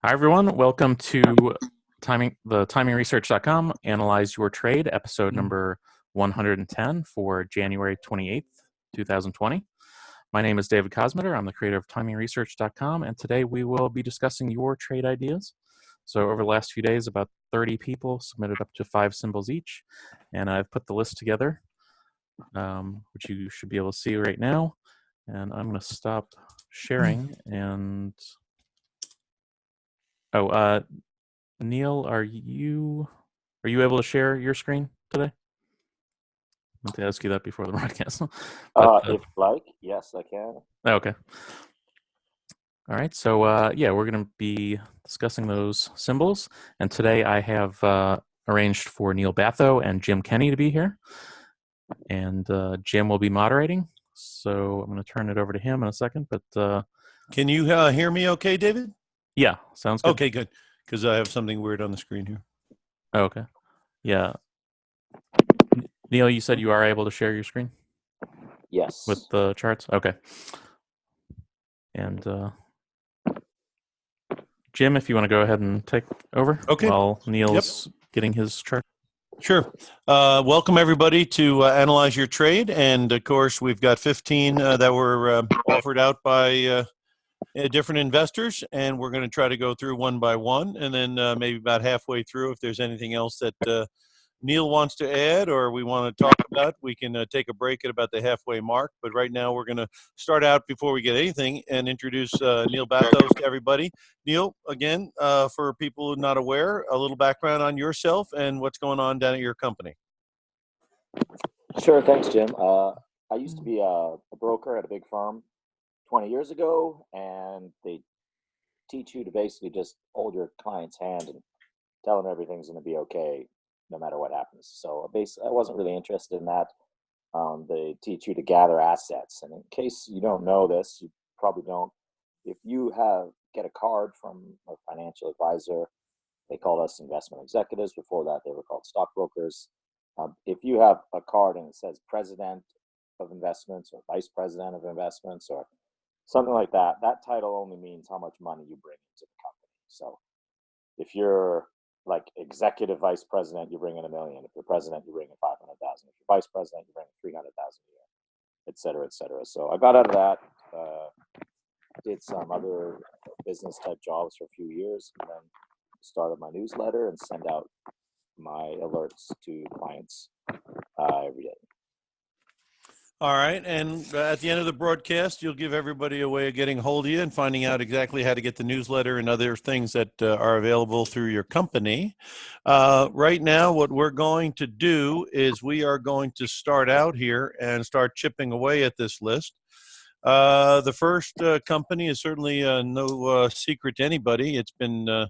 Hi, everyone. Welcome to the TimingResearch.com Analyze Your Trade, episode number 110 for January 28th, 2020. My name is David Kosmeter. I'm the creator of TimingResearch.com, and today we will be discussing your trade ideas. So over the last few days, about 30 people submitted up to 5 symbols each, and I've put the list together, which you should be able to see right now. And I'm going to stop sharing and... Oh, Neil, are you able to share your screen today? I meant to ask you that before the broadcast. If like, yes, I can. Okay. All right. So yeah, we're going to be discussing those symbols, and today I have arranged for Neil Batho and Jim Kenney to be here, and Jim will be moderating. So I'm going to turn it over to him in a second. But can you hear me? Okay, David? Yeah, sounds good. Okay, good. Because I have something weird on the screen here. Oh, okay. Yeah. Neil, you said you are able to share your screen? Yes. With the charts? Okay. And Jim, if you want to go ahead and take over while Neil's getting his chart. Sure. Welcome, everybody, to Analyze Your Trade. And, of course, we've got 15 that were offered out by different investors, and we're going to try to go through one by one, and then maybe about halfway through, if there's anything else that Neil wants to add or we want to talk about, we can take a break at about the halfway mark. But right now we're going to start out before we get anything and introduce Neil Batho to everybody. Neil, again, for people who are not aware, a little background on yourself and what's going on down at your company. Sure, thanks, Jim. I used to be a broker at a big firm 20 years ago, and they teach you to basically just hold your client's hand and tell them everything's going to be okay no matter what happens. So I wasn't really interested in that. They teach you to gather assets, and in case you don't know this, you probably don't. If you get a card from a financial advisor, they called us investment executives. Before that, they were called stockbrokers. If you have a card and it says president of investments or vice president of investments or something like that, that title only means how much money you bring into the company. So if you're like executive vice president, you bring in $1 million. If you're president, you bring in 500,000. If you're vice president, you bring in 300,000 a year, et cetera, et cetera. So I got out of that, did some other business type jobs for a few years, and then started my newsletter and send out my alerts to clients every day. All right, and at the end of the broadcast, you'll give everybody a way of getting hold of you and finding out exactly how to get the newsletter and other things that are available through your company. Right now, what we're going to do is we are going to start out here and start chipping away at this list. The first company is certainly no secret to anybody. It's been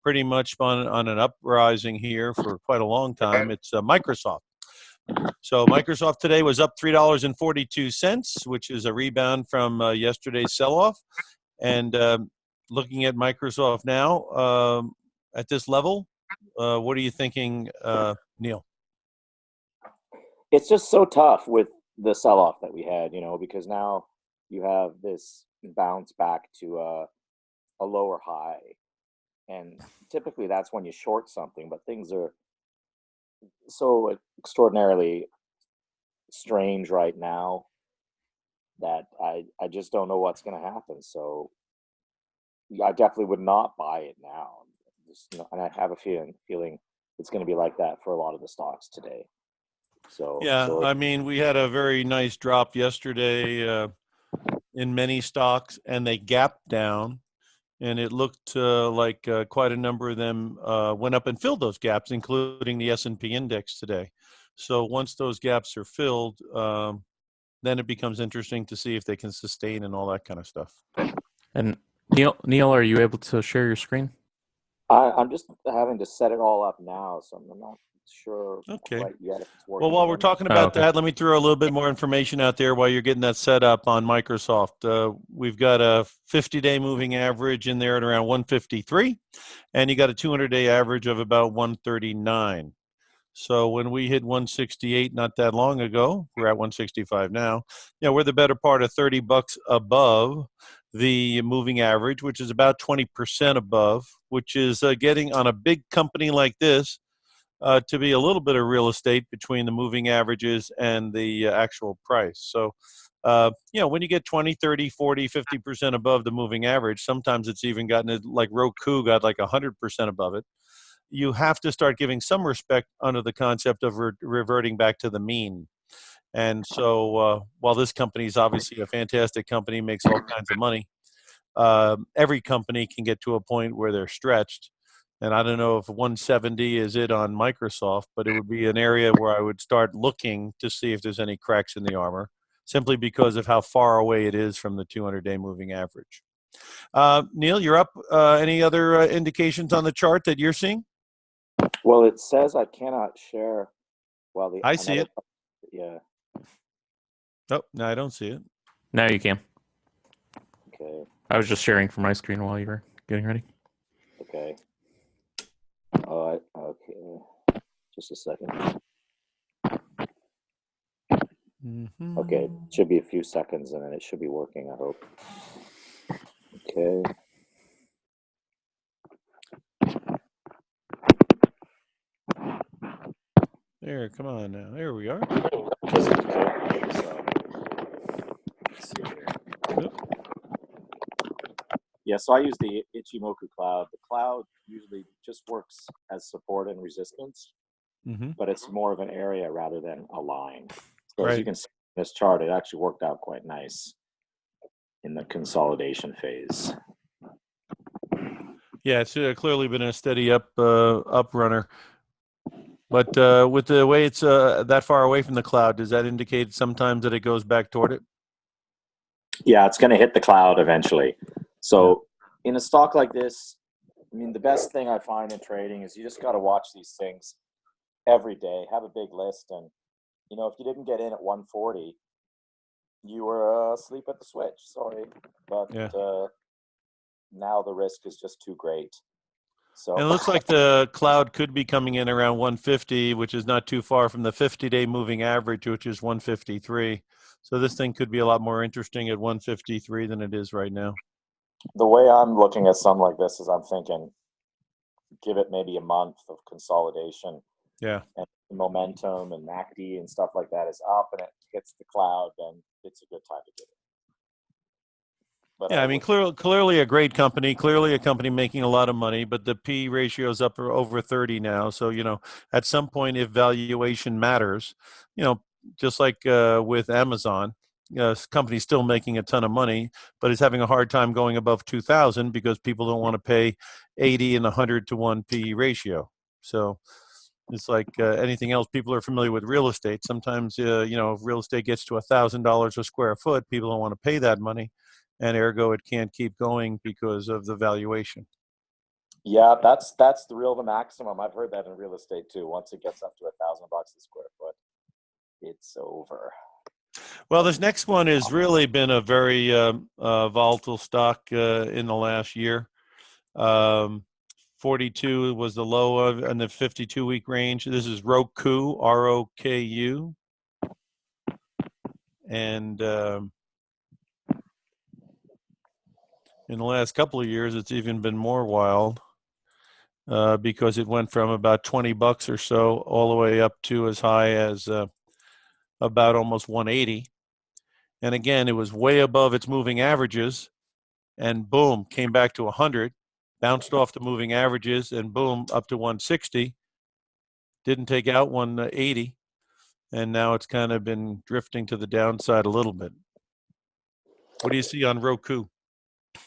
pretty much on an uprising here for quite a long time. It's Microsoft. So Microsoft today was up $3.42, which is a rebound from yesterday's sell-off. And looking at Microsoft now at this level, what are you thinking, Neil? It's just so tough with the sell-off that we had, because now you have this bounce back to a lower high. And typically that's when you short something, but things are so extraordinarily strange right now that I just don't know what's going to happen. So I definitely would not buy it now. And I have a feeling it's going to be like that for a lot of the stocks today. So yeah, I mean, we had a very nice drop yesterday in many stocks, and they gapped down. And it looked like quite a number of them went up and filled those gaps, including the S&P index today. So once those gaps are filled, then it becomes interesting to see if they can sustain and all that kind of stuff. And Neil, are you able to share your screen? I'm just having to set it all up now, so I'm not sure quite yet if it's working. Well, while we're talking about that, let me throw a little bit more information out there while you're getting that set up on Microsoft. We've got a 50-day moving average in there at around 153, and you got a 200-day average of about 139. So when we hit 168 not that long ago, we're at 165 now. Yeah, we're the better part of $30 above the moving average, which is about 20% above, which is getting on a big company like this to be a little bit of real estate between the moving averages and the actual price. So, when you get 20, 30, 40, 50% above the moving average, sometimes it's even gotten it, like Roku got like 100% above it. You have to start giving some respect under the concept of reverting back to the mean. And so while this company is obviously a fantastic company, makes all kinds of money, every company can get to a point where they're stretched. And I don't know if 170 is it on Microsoft, but it would be an area where I would start looking to see if there's any cracks in the armor, simply because of how far away it is from the 200-day moving average. Neil, you're up. Any other indications on the chart that you're seeing? Well, it says I cannot share. Well, I see it. Yeah. Oh, no, I don't see it. Now you can. Okay. I was just sharing from my screen while you were getting ready. Okay. Okay. Just a second. Mm-hmm. Okay. It should be a few seconds and then it should be working, I hope. Okay. There, come on now. There we are. Yeah, so I use the Ichimoku cloud. The cloud usually just works as support and resistance, but it's more of an area rather than a line. So as you can see in this chart, it actually worked out quite nice in the consolidation phase. Yeah, it's clearly been a steady up runner. But with the way it's that far away from the cloud, does that indicate sometimes that it goes back toward it? Yeah, it's going to hit the cloud eventually. So in a stock like this, I mean, the best thing I find in trading is you just got to watch these things every day, have a big list. And, if you didn't get in at 140, you were asleep at the switch. Sorry. But now the risk is just too great. So and it looks like the cloud could be coming in around 150, which is not too far from the 50-day moving average, which is 153. So this thing could be a lot more interesting at 153 than it is right now. The way I'm looking at something like this is I'm thinking, give it maybe a month of consolidation. Yeah. And momentum and MACD and stuff like that is up and it hits the cloud, then it's a good time to get it. But yeah, I mean, clearly a great company, clearly a company making a lot of money, but the P ratio is up over 30 now. So, at some point, if valuation matters, just like with Amazon, this company's still making a ton of money, but it's having a hard time going above 2,000 because people don't want to pay 80 and 100 to 1 P ratio. So it's like anything else. People are familiar with real estate. Sometimes, if real estate gets to $1,000 a square foot, people don't want to pay that money. And ergo, it can't keep going because of the valuation. Yeah, that's the maximum. I've heard that in real estate too. Once it gets up to $1,000 a square foot, it's over. Well, this next one has really been a very volatile stock in the last year. 42 was the low of in the 52-week range. This is Roku, R-O-K-U, and in the last couple of years, it's even been more wild because it went from about $20 or so all the way up to as high as about almost 180. And again, it was way above its moving averages, and boom, came back to 100, bounced off the moving averages, and boom, up to 160. Didn't take out 180, and now it's kind of been drifting to the downside a little bit. What do you see on Roku?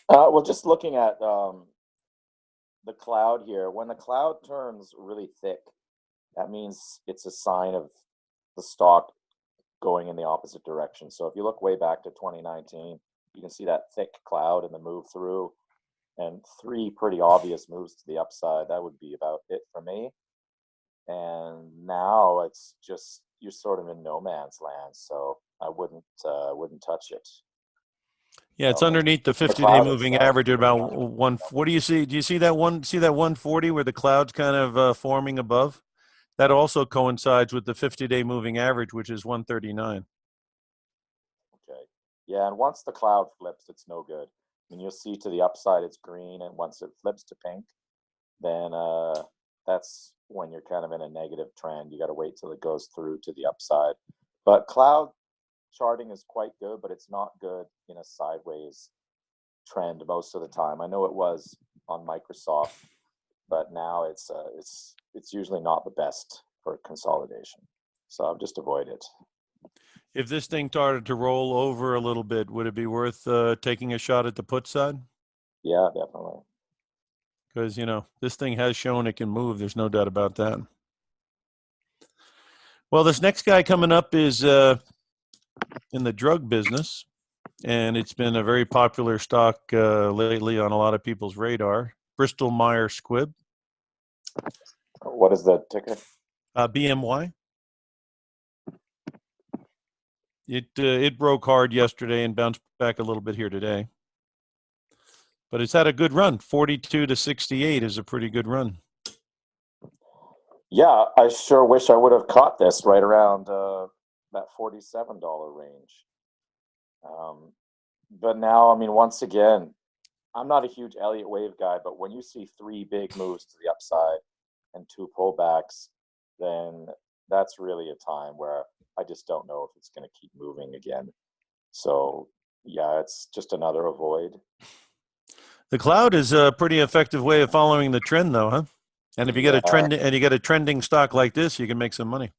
Well, just looking at the cloud here, when the cloud turns really thick, that means it's a sign of the stock going in the opposite direction. So if you look way back to 2019, you can see that thick cloud and the move through and 3 pretty obvious moves to the upside. That would be about it for me. And now it's just, you're sort of in no man's land. So I wouldn't touch it. Yeah, it's underneath the 50-day moving average at about one. What do you see? Do you see that 140 where the cloud's kind of forming above? That also coincides with the 50-day moving average, which is 139. Okay. Yeah, and once the cloud flips, it's no good. And you'll see to the upside it's green, and once it flips to pink, then that's when you're kind of in a negative trend. You got to wait till it goes through to the upside. But cloud charting is quite good, but it's not good in a sideways trend most of the time. I know it was on Microsoft, but now it's usually not the best for consolidation. So I'll just avoid it. If this thing started to roll over a little bit, would it be worth taking a shot at the put side? Yeah, definitely. Because, this thing has shown it can move. There's no doubt about that. Well, this next guy coming up is in the drug business, and it's been a very popular stock lately on a lot of people's radar. Bristol Myers Squibb. What is the ticker? BMY. It broke hard yesterday and bounced back a little bit here today. But it's had a good run. 42 to 68 is a pretty good run. Yeah, I sure wish I would have caught this right around that $47 range. But now, I mean, once again, I'm not a huge Elliott wave guy, but when you see 3 big moves to the upside and 2 pullbacks, then that's really a time where I just don't know if it's going to keep moving again. So, yeah, it's just another avoid. The cloud is a pretty effective way of following the trend, though, huh? And if you get a trend and you get a trending stock like this, you can make some money.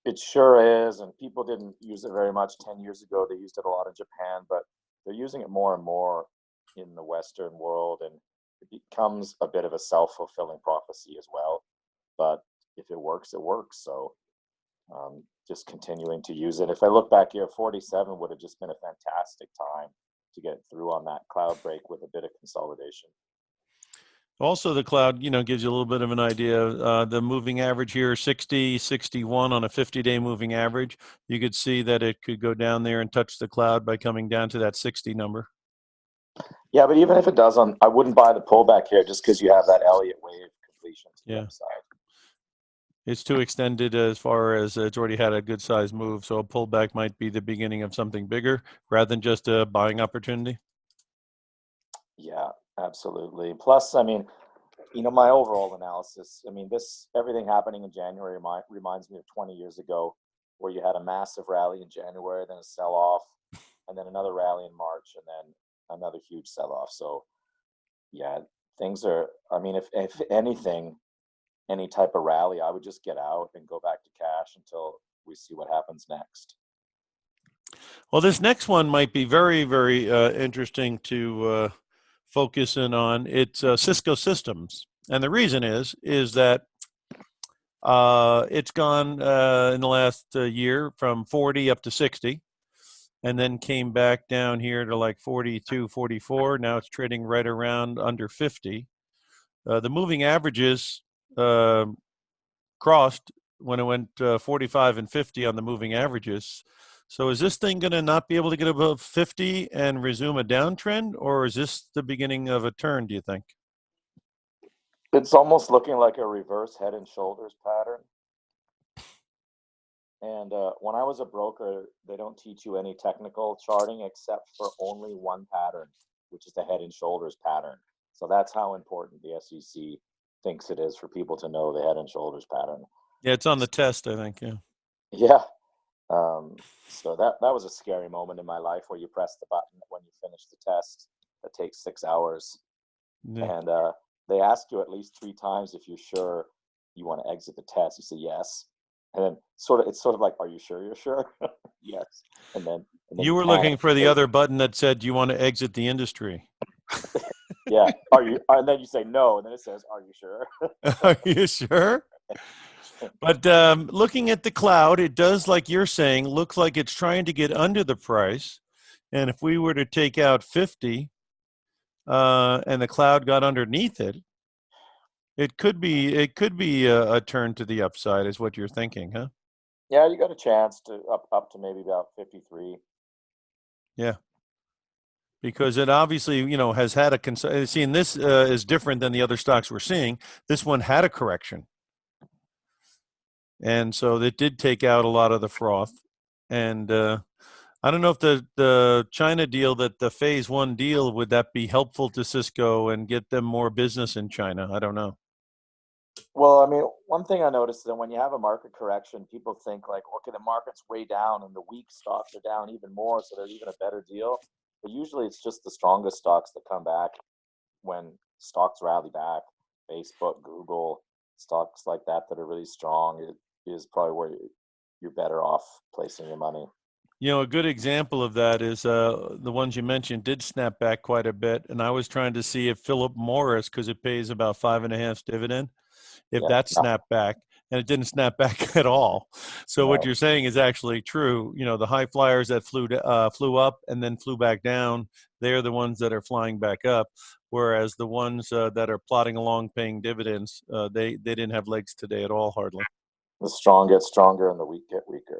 It sure is, and people didn't use it very much 10 years ago. They used it a lot in Japan, but they're using it more and more in the Western world, and it becomes a bit of a self-fulfilling prophecy as well. But if it works, it works. So just continuing to use it. If I look back here, 47 would have just been a fantastic time to get through on that cloud break with a bit of consolidation. Also, the cloud, gives you a little bit of an idea. The moving average here, 60, 61 on a 50-day moving average. You could see that it could go down there and touch the cloud by coming down to that 60 number. Yeah, but even if it does, I wouldn't buy the pullback here just because you have that Elliott wave completion to the upside. It's too extended as far as it's already had a good size move. So a pullback might be the beginning of something bigger rather than just a buying opportunity. Yeah, absolutely. Plus, I mean, my overall analysis, I mean, everything happening in January reminds me of 20 years ago where you had a massive rally in January, then a sell-off, and then another rally in March, and then another huge sell-off. So, yeah, things are, I mean, if anything, any type of rally, I would just get out and go back to cash until we see what happens next. Well, this next one might be very, very interesting to focus in on. It's Cisco Systems. And the reason is that it's gone in the last year from 40 up to 60, and then came back down here to like 42, 44. Now it's trading right around under 50. The moving averages crossed when it went 45 and 50 on the moving averages. So is this thing going to not be able to get above 50 and resume a downtrend, or is this the beginning of a turn, do you think? It's almost looking like a reverse head and shoulders pattern. And when I was a broker, they don't teach you any technical charting except for only one pattern, which is the head and shoulders pattern. So that's how important the SEC thinks it is for people to know the head and shoulders pattern. Yeah, it's on the test, I think. Yeah. Yeah. So that was a scary moment in my life where you press the button when you finish the test that takes 6 hours. Yeah. And they ask you at least 3 times if you're sure you want to exit the test. You say yes. And then it's sort of like, are you sure you're sure? Yes. And then you were looking for the other button that said, do you want to exit the industry? Yeah. Are you? And then you say no, and then it says, are you sure? Are you sure? But looking at the cloud, it does, like you're saying, look like it's trying to get under the price. And if we were to take out 50 and the cloud got underneath it, it could be a turn to the upside, is what you're thinking, huh? Yeah, you got a chance to up to maybe about 53. Yeah. Because it obviously, has had a seeing this is different than the other stocks we're seeing. This one had a correction. And so it did take out a lot of the froth. And I don't know if the China deal, that the phase one deal, would that be helpful to Cisco and get them more business in China? I don't know. Well, I mean, one thing I noticed is that when you have a market correction, people think like, okay, the market's way down and the weak stocks are down even more, so they're even a better deal. But usually it's just the strongest stocks that come back when stocks rally back. Facebook, Google, stocks like that are really strong is probably where you're better off placing your money. You know, a good example of that is the ones you mentioned did snap back quite a bit. And I was trying to see if Philip Morris, because it pays about 5.5 dividend, if that snapped back, and it didn't snap back at all. So what you're saying is actually true. You know, the high flyers that flew up and then flew back down, they're the ones that are flying back up. Whereas the ones that are plodding along paying dividends, they didn't have legs today at all, hardly. The strong get stronger and the weak get weaker.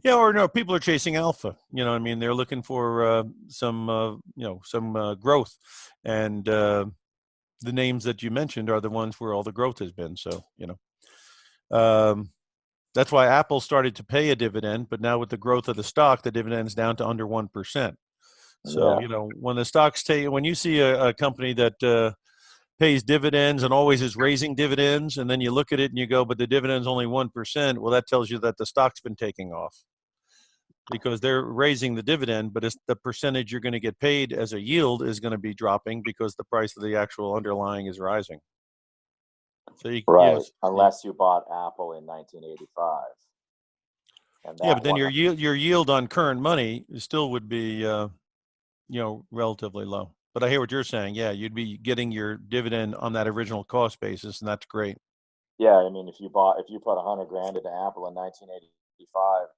Yeah, or no, people are chasing alpha. You know, I mean, they're looking for some growth, and the names that you mentioned are the ones where all the growth has been. So, that's why Apple started to pay a dividend, but now with the growth of the stock, the dividend's down to under 1%. So, when the stocks when you see a company that pays dividends and always is raising dividends, and then you look at it and you go, but the dividend's only 1%. Well, that tells you that the stock's been taking off, because they're raising the dividend, but it's the percentage you're going to get paid as a yield is going to be dropping because the price of the actual underlying is rising. So unless you bought Apple in 1985. But then your yield on current money still would be relatively low. But I hear what you're saying. Yeah, you'd be getting your dividend on that original cost basis, and that's great. Yeah, I mean, if you put $100,000 into Apple in 1985.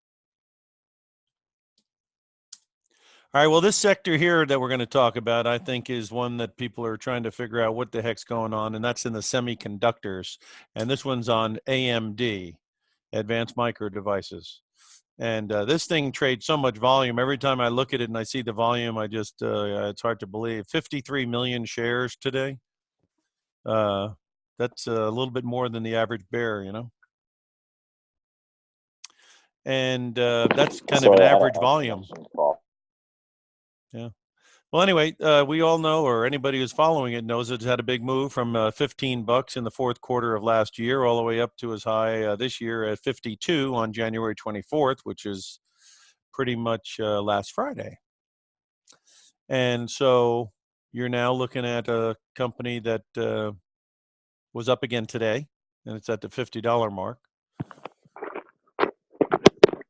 All right, well, this sector here that we're going to talk about, I think, is one that people are trying to figure out what the heck's going on, and that's in the semiconductors. And this one's on AMD, Advanced Micro Devices. And this thing trades so much volume. Every time I look at it and I see the volume, I just, it's hard to believe. 53 million shares today. That's a little bit more than the average bear, And that's kind of an average volume. Yeah. Well, anyway, we all know, or anybody who's following it knows, it's had a big move from $15 in the fourth quarter of last year all the way up to as high this year at 52 on January 24th, which is pretty much last Friday. And so you're now looking at a company that was up again today, and it's at the $50 mark.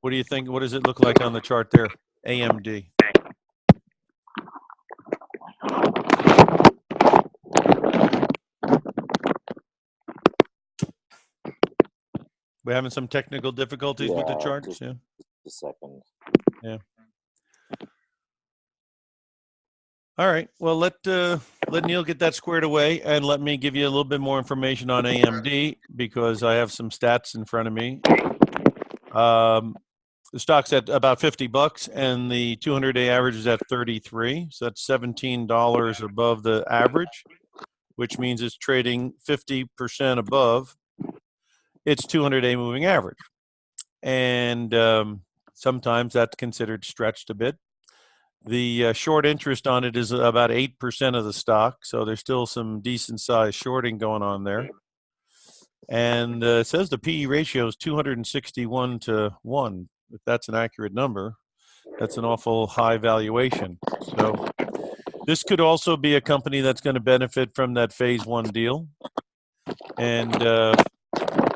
What do you think? What does it look like on the chart there? AMD. We're having some technical difficulties with the charts. Just a second. Yeah. All right. Well, let Neil get that squared away, and let me give you a little bit more information on AMD, because I have some stats in front of me. The stock's at about $50, and the 200-day average is at 33. So that's $17 above the average, which means it's trading 50% above its 200-day moving average. And sometimes that's considered stretched a bit. The short interest on it is about 8% of the stock, so there's still some decent-sized shorting going on there. And it says the PE ratio is 261 to 1. If that's an accurate number, that's an awful high valuation. So this could also be a company that's going to benefit from that phase one deal. And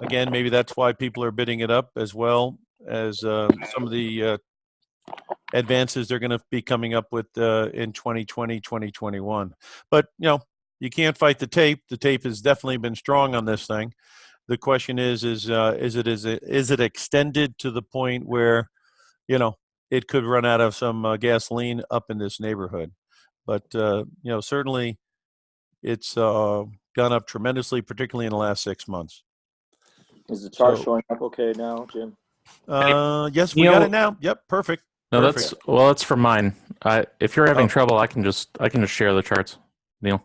again, maybe that's why people are bidding it up, as well as some of the advances they're going to be coming up with in 2020, 2021. But, you can't fight the tape. The tape has definitely been strong on this thing. The question is it extended to the point where, it could run out of some gasoline up in this neighborhood? But, certainly it's gone up tremendously, particularly in the last 6 months. Is the chart showing up okay now, Jim? Yes, we got it now. Yep, perfect. No, that's for mine. If you're having trouble, I can just share the charts, Neil.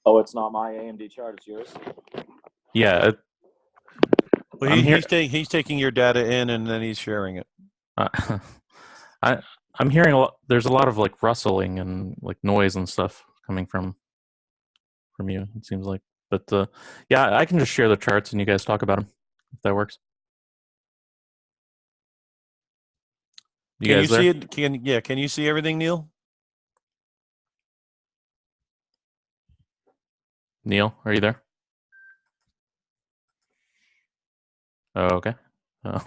Oh, it's not my AMD chart; it's yours. Yeah. Well, he's taking your data in, and then he's sharing it. I'm hearing a lot. There's a lot of like rustling and like noise and stuff coming from you. It seems like, but yeah, I can just share the charts and you guys talk about them if that works. You Can guys you see there? it? Can you see everything, Neil? Neil, are you there? Oh, okay. All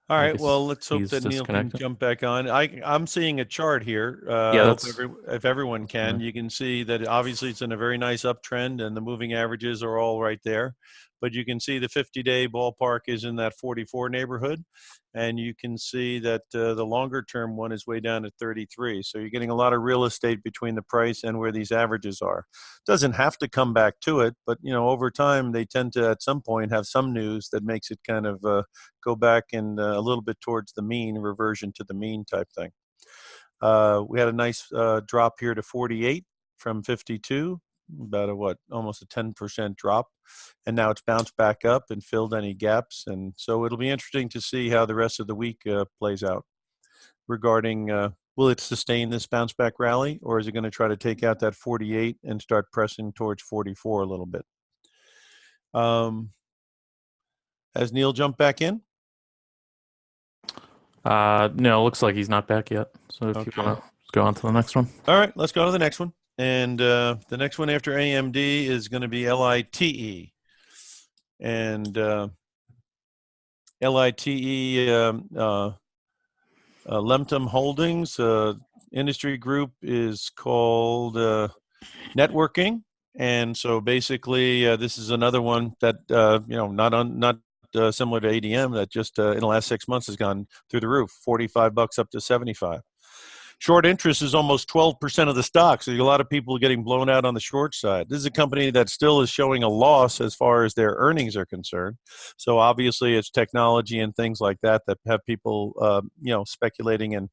I right. guess Well, let's hope he's that Neil can disconnected. jump back on. I'm seeing a chart here. Yeah, Hope that's if everyone can, fine. you can see that obviously it's in a very nice uptrend, and the moving averages are all right there. But you can see the 50-day ballpark is in that 44 neighborhood, and you can see that the longer-term one is way down at 33. So you're getting a lot of real estate between the price and where these averages are. Doesn't have to come back to it, but over time they tend to at some point have some news that makes it kind of go back and a little bit towards the mean, reversion to the mean type thing. We had a nice drop here to 48 from 52, about almost a 10% drop. And now it's bounced back up and filled any gaps. And so it'll be interesting to see how the rest of the week plays out regarding will it sustain this bounce back rally, or is it going to try to take out that 48 and start pressing towards 44 a little bit? Has Neil jumped back in? No, it looks like he's not back yet. So if you want to go on to the next one. All right, let's go to the next one. And the next one after AMD is going to be LITE. And LITE, Lemtum Holdings, industry group is called networking. And so basically, this is another one that, not similar to ADM, that just in the last 6 months has gone through the roof, $45 up to 75. Short interest is almost 12% of the stock, so a lot of people are getting blown out on the short side. This is a company that still is showing a loss as far as their earnings are concerned. So obviously, it's technology and things like that that have people, speculating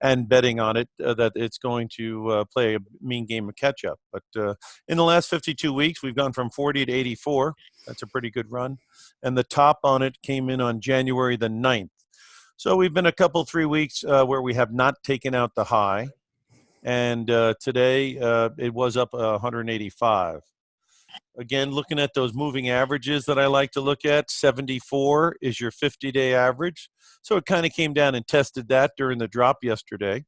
and betting on it that it's going to play a mean game of catch up. But in the last 52 weeks, we've gone from 40 to 84. That's a pretty good run, and the top on it came in on January the 9th. So we've been a couple, 3 weeks where we have not taken out the high. And today it was up 185. Again, looking at those moving averages that I like to look at, 74 is your 50-day average. So it kind of came down and tested that during the drop yesterday.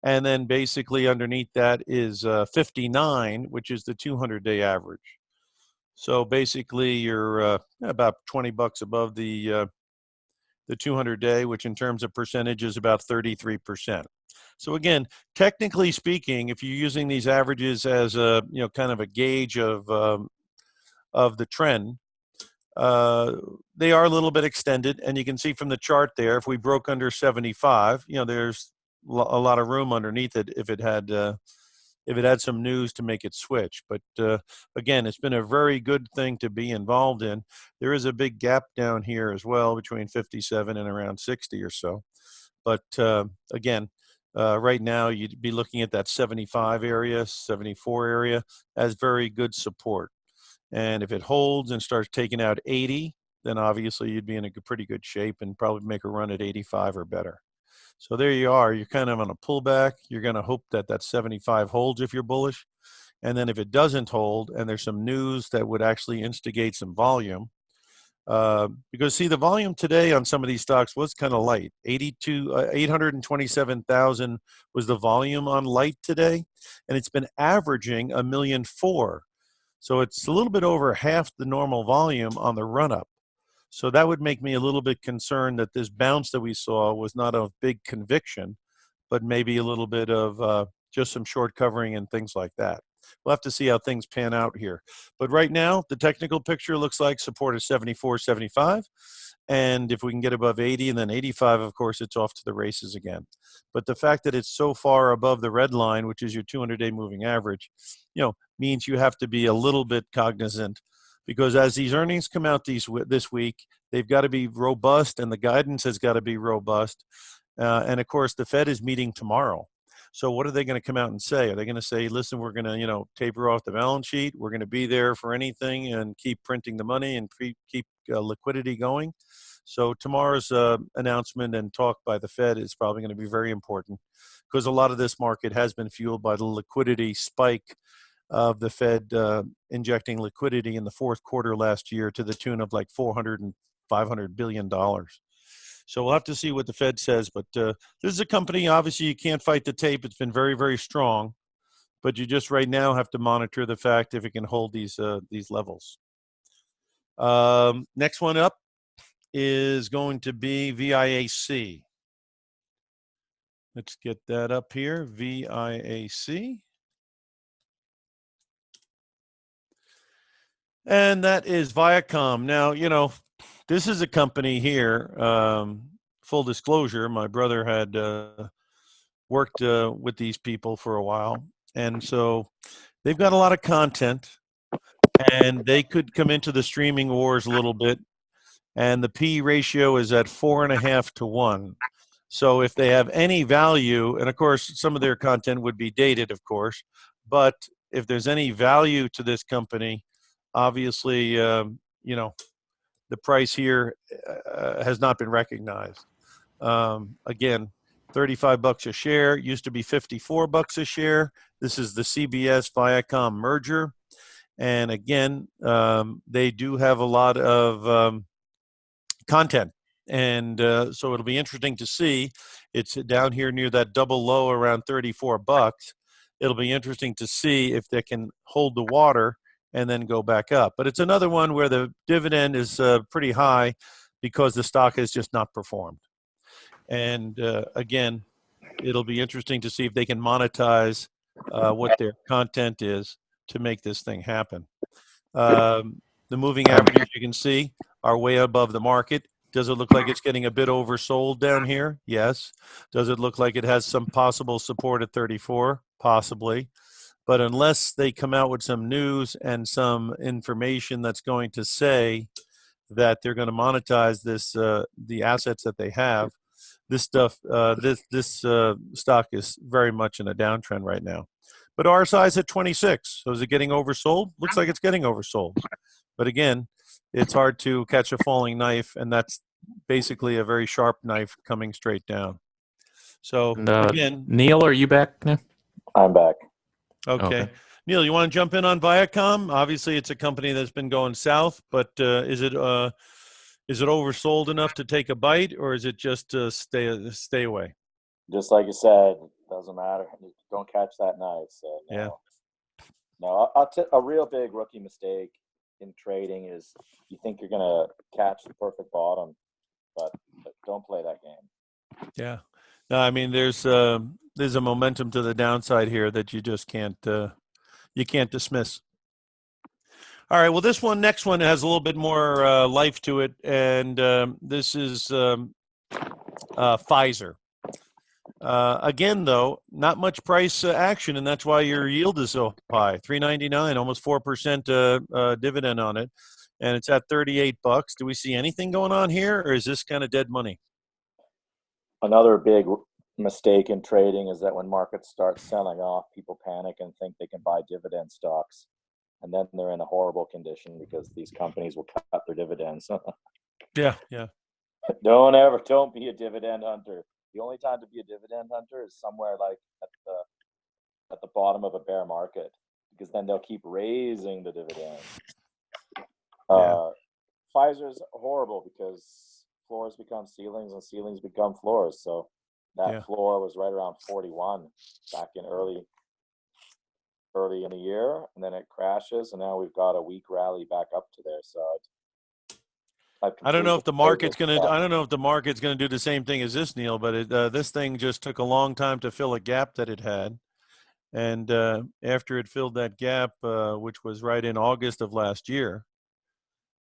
And then basically underneath that is 59, which is the 200-day average. So basically you're about $20 above the 200-day, which in terms of percentage is about 33%. So again, technically speaking, if you're using these averages as a kind of a gauge of the trend, they are a little bit extended, and you can see from the chart there, if we broke under 75, there's a lot of room underneath it if it had some news to make it switch. But again, it's been a very good thing to be involved in. There is a big gap down here as well between 57 and around 60 or so. But again, right now you'd be looking at that 75 area, 74 area as very good support. And if it holds and starts taking out 80, then obviously you'd be in a pretty good shape and probably make a run at 85 or better. So there you are. You're kind of on a pullback. You're going to hope that that 75 holds if you're bullish. And then if it doesn't hold and there's some news that would actually instigate some volume, because see, the volume today on some of these stocks was kind of light. 827,000 was the volume on light today, and it's been averaging 1.4 million. So it's a little bit over half the normal volume on the run up. So that would make me a little bit concerned that this bounce that we saw was not of big conviction, but maybe a little bit of just some short covering and things like that. We'll have to see how things pan out here. But right now, the technical picture looks like support is 74, 75. And if we can get above 80 and then 85, of course, it's off to the races again. But the fact that it's so far above the red line, which is your 200-day moving average, means you have to be a little bit cognizant, because as these earnings come out this week, they've got to be robust, and the guidance has got to be robust. And of course, the Fed is meeting tomorrow. So what are they going to come out and say? Are they going to say, listen, we're going to, taper off the balance sheet. We're going to be there for anything and keep printing the money and keep liquidity going? So tomorrow's announcement and talk by the Fed is probably going to be very important because a lot of this market has been fueled by the liquidity spike of the Fed injecting liquidity in the fourth quarter last year to the tune of like $400 and $500 billion. So we'll have to see what the Fed says. But this is a company, obviously, you can't fight the tape. It's been very, very strong. But you just right now have to monitor the fact if it can hold these levels. Next one up is going to be VIAC. Let's get that up here, VIAC. And that is Viacom. Now, you know, this is a company here, full disclosure, my brother had worked with these people for a while. And so they've got a lot of content, and they could come into the streaming wars a little bit. And the P ratio is at 4.5 to 1. So if they have any value, and of course, some of their content would be dated, of course, but if there's any value to this company, obviously, you know, the price here has not been recognized. Again, $35 a share, used to be $54 a share. This is the CBS Viacom merger. And again, they do have a lot of content. And so it'll be interesting to see. It's down here near that double low around $34. It'll be interesting to see if they can hold the water and then go back up. But it's another one where the dividend is pretty high because the stock has just not performed. And again, it'll be interesting to see if they can monetize what their content is to make this thing happen. The moving averages, you can see, are way above the market. Does it look like it's getting a bit oversold down here? Yes. Does it look like it has some possible support at 34? Possibly. But unless they come out with some news and some information that's going to say that they're going to monetize this, the assets that they have, this stuff, this stock is very much in a downtrend right now. But RSI is at 26. So is it getting oversold? Looks like it's getting oversold. But again, it's hard to catch a falling knife, and that's basically a very sharp knife coming straight down. So And, again, Neil, are you back now? I'm back. okay. Neil, you want to jump in on Viacom? Obviously, it's a company that's been going south, but is it oversold enough to take a bite, or is it just stay away? Just like you said, doesn't matter. Don't catch that knife. So no. Yeah. No, a real big rookie mistake in trading is you think you're gonna catch the perfect bottom, but don't play that game. Yeah. No, I mean there's a momentum to the downside here that you just can't dismiss. All right. Well, next one has a little bit more life to it, and this is Pfizer. Again, though, not much price action, and that's why your yield is so high. $3.99, almost 4% dividend on it, and it's at $38. Do we see anything going on here, or is this kind of dead money? Another big mistake in trading is that when markets start selling off, people panic and think they can buy dividend stocks, and then they're in a horrible condition because these companies will cut their dividends. Yeah. Don't be a dividend hunter. The only time to be a dividend hunter is somewhere like at the bottom of a bear market, because then they'll keep raising the dividends. Pfizer's horrible because floors become ceilings and ceilings become floors. So that floor was right around 41 back in early in the year, and then it crashes, and now we've got a weak rally back up to there. So I don't know if the market's going to do the same thing as this, Neil, but this thing just took a long time to fill a gap that it had. And after it filled that gap, which was right in August of last year,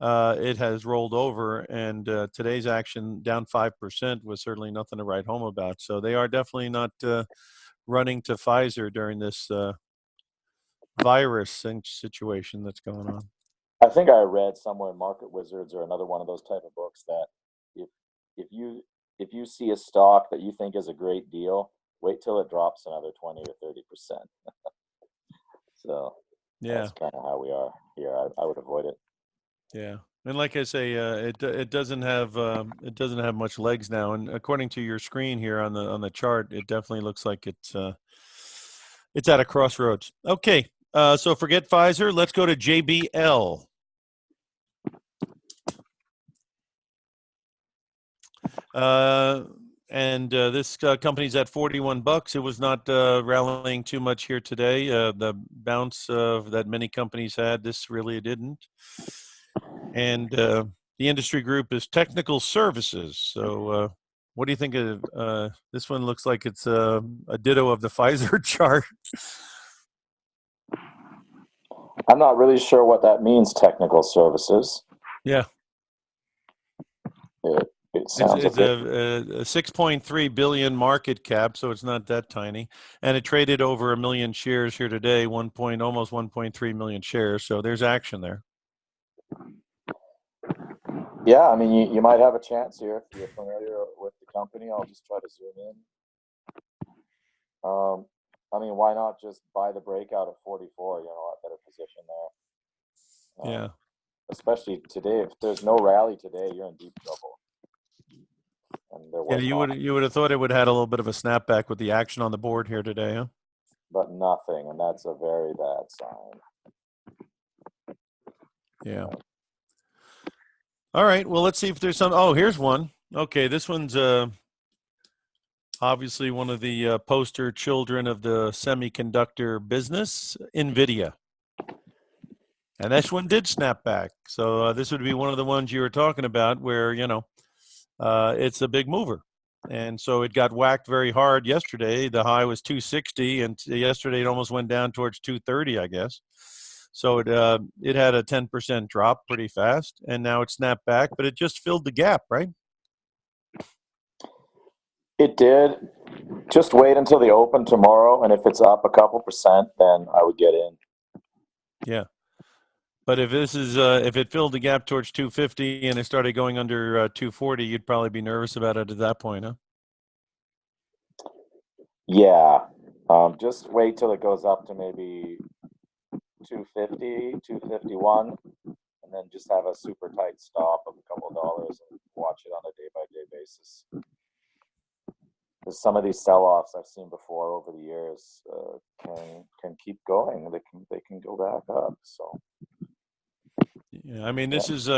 it has rolled over, and today's action down 5% was certainly nothing to write home about. So they are definitely not running to Pfizer during this virus situation that's going on. I think I read somewhere Market Wizards or another one of those type of books that if you see a stock that you think is a great deal, wait till it drops another 20 or 30%. So that's kind of how we are here. I would avoid it. Yeah. And like I say, it doesn't have much legs now. And according to your screen here on the chart, it definitely looks like it's at a crossroads. Okay, so forget Pfizer. Let's go to JBL. This company's at $41. It was not rallying too much here today. The bounce that many companies had, this really didn't. And the industry group is technical services. So what do you think of this one? Looks like it's a ditto of the Pfizer chart. I'm not really sure what that means, technical services. Yeah. It sounds It's a 6.3 billion market cap, so it's not that tiny, and it traded over 1 million shares here today, almost 1.3 million shares. So there's action there. Yeah, I mean, you might have a chance here if you're familiar with the company. I'll just try to zoom in. I mean, why not just buy the breakout at 44? You're in a lot better position there. Yeah. Especially today, if there's no rally today, you're in deep trouble. And there was you would have thought it would have had a little bit of a snapback with the action on the board here today, huh? But nothing, and that's a very bad sign. Yeah. All right. Well, let's see if there's some. Oh, here's one. Okay, this one's obviously one of the poster children of the semiconductor business, NVIDIA. And this one did snap back. So this would be one of the ones you were talking about where, it's a big mover. And so it got whacked very hard yesterday. The high was 260, and yesterday it almost went down towards 230, I guess. So it had a 10% drop pretty fast, and now it snapped back, but it just filled the gap, right? It did. Just wait until the open tomorrow, and if it's up a couple percent, then I would get in. Yeah. But if this is if it filled the gap towards 250 and it started going under 240, you'd probably be nervous about it at that point, huh? Yeah. Just wait till it goes up to maybe 250, 251, and then just have a super tight stop of a couple of dollars and watch it on a day-by-day basis. Because some of these sell-offs I've seen before over the years can keep going. They can go back up. So. Yeah, I mean, this is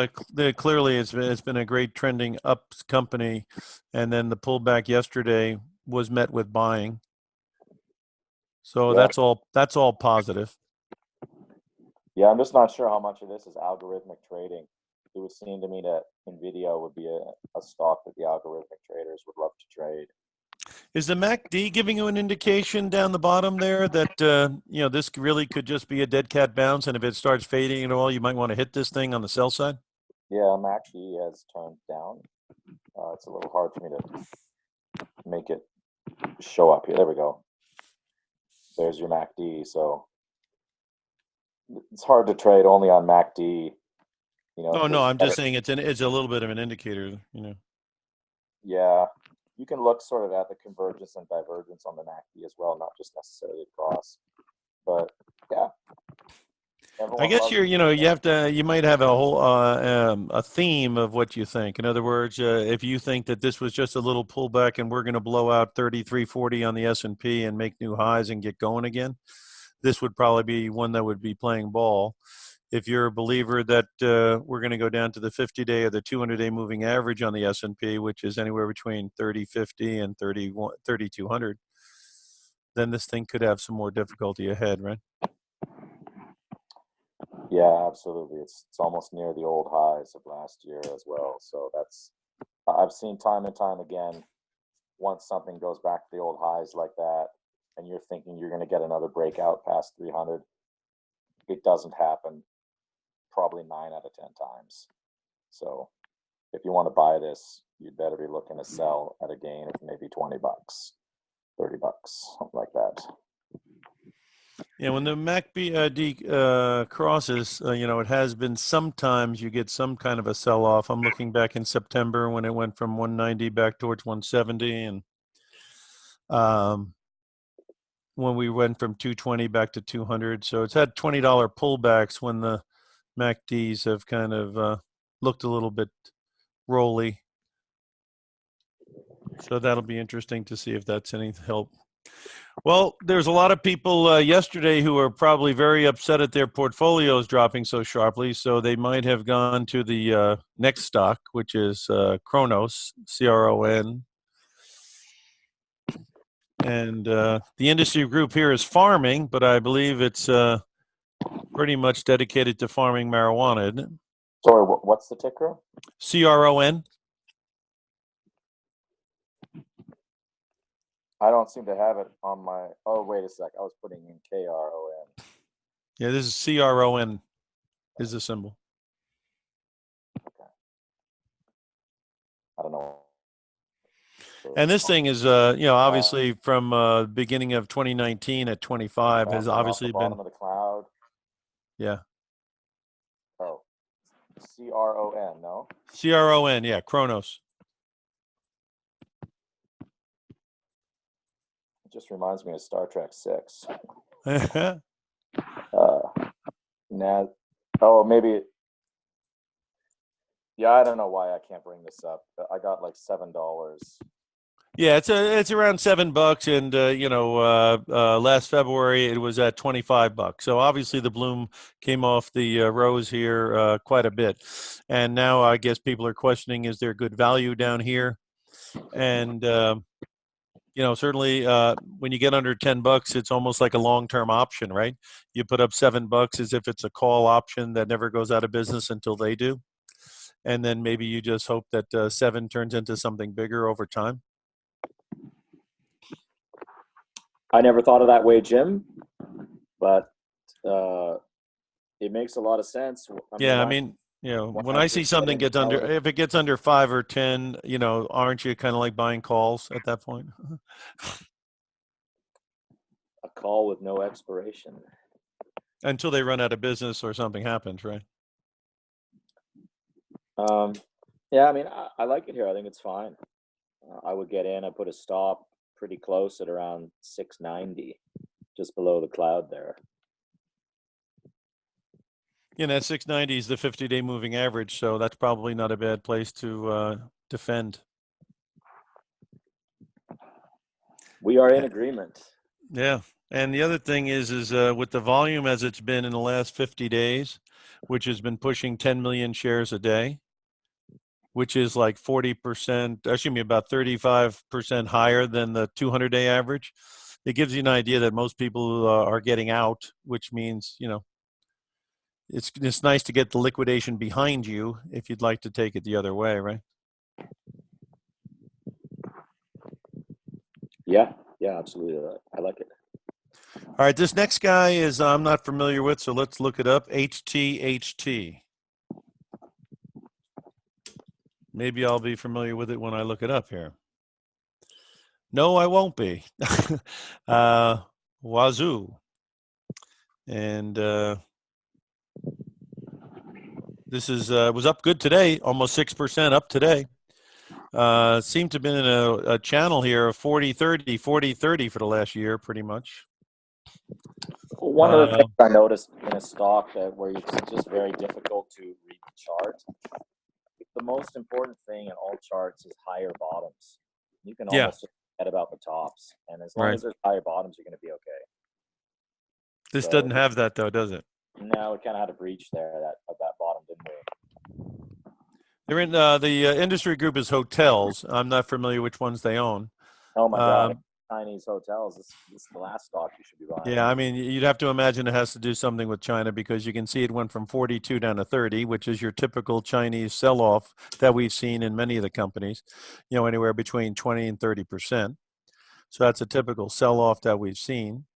clearly it's been a great trending up company, and then the pullback yesterday was met with buying. So yeah. that's all positive. Yeah, I'm just not sure how much of this is algorithmic trading. It would seem to me that NVIDIA would be a stock that the algorithmic traders would love to trade. Is the MACD giving you an indication down the bottom there that this really could just be a dead cat bounce, and if it starts fading at all, you might want to hit this thing on the sell side? Yeah, MACD has turned down. It's a little hard for me to make it show up here. There we go. There's your MACD. So it's hard to trade only on MACD. Oh no, I'm just saying it's a little bit of an indicator. Yeah, you can look sort of at the convergence and divergence on the MACD as well, not just necessarily across. But yeah. I guess you might have a whole a theme of what you think. In other words, if you think that this was just a little pullback and we're going to blow out 3340 on the S&P and make new highs and get going again, this would probably be one that would be playing ball. If you're a believer that we're going to go down to the 50-day or the 200-day moving average on the S&P, which is anywhere between 3050 and 3200, then this thing could have some more difficulty ahead, right? Yeah, absolutely. It's almost near the old highs of last year as well. So I've seen time and time again, once something goes back to the old highs like that, and you're thinking you're going to get another breakout past 300, it doesn't happen probably 9 out of 10 times. So if you want to buy this, you'd better be looking to sell at a gain of maybe $20, $30, something like that. Yeah, when the MACD crosses, it has been sometimes you get some kind of a sell-off. I'm looking back in September when it went from 190 back towards 170, and when we went from 220 back to 200. So it's had $20 pullbacks when the MACDs have kind of looked a little bit rolly. So that'll be interesting to see if that's any help. Well, there's a lot of people yesterday who are probably very upset at their portfolios dropping so sharply, so they might have gone to the next stock, which is Kronos, CRON. And the industry group here is farming, but I believe it's pretty much dedicated to farming marijuana, isn't it? Sorry, what's the ticker? CRON. I don't seem to have it on my. Oh, wait a sec. I was putting in KRON. Yeah, this is CRON is the symbol. Okay. I don't know. And this thing is, obviously from beginning of 2019 at 25 has obviously been. Bottom of the cloud. Yeah. Oh, CRON, no? CRON, yeah, Kronos. It just reminds me of Star Trek 6. Oh, maybe. Yeah, I don't know why I can't bring this up. I got like $7. Yeah, it's around $7, and last February it was at $25. So obviously the bloom came off the rose here quite a bit, and now I guess people are questioning: is there good value down here? And certainly when you get under $10, it's almost like a long-term option, right? You put up $7 as if it's a call option that never goes out of business until they do, and then maybe you just hope that 7 turns into something bigger over time. I never thought of that way, Jim, but it makes a lot of sense. I mean, when I see something gets under, if it gets under 5 or 10, aren't you kind of like buying calls at that point? A call with no expiration. Until they run out of business or something happens, right? Yeah, I mean, I like it here. I think it's fine. I would get in. I put a stop pretty close at around 690, just below the cloud there. That 690 is the 50-day moving average, so that's probably not a bad place to defend. We are in agreement. Yeah, and the other thing is with the volume as it's been in the last 50 days, which has been pushing 10 million shares a day, which is like 40%, about 35% higher than the 200-day average. It gives you an idea that most people are getting out, which means, it's nice to get the liquidation behind you if you'd like to take it the other way, right? Yeah, absolutely. I like it. All right, this next guy is I'm not familiar with, so let's look it up. HTHT. Maybe I'll be familiar with it when I look it up here. No, I won't be. Wazoo. And this is was up good today, almost 6% up today. Seemed to have been in a channel here of 40-30, 40-30 for the last year, pretty much. One of the things I noticed in a stock where it's just very difficult to read the chart, the most important thing in all charts is higher bottoms. You can almost forget about the tops, and as long as there's higher bottoms, you're going to be okay. This doesn't have that, though, does it? No, it kind of had a breach there of that bottom, didn't we? They're in the industry group is hotels. I'm not familiar which ones they own. Oh my God. Chinese hotels. This is the last stock you should be buying. Yeah, I mean, you'd have to imagine it has to do something with China, because you can see it went from 42 down to 30, which is your typical Chinese sell-off that we've seen in many of the companies, anywhere between 20 and 30%. So that's a typical sell-off that we've seen.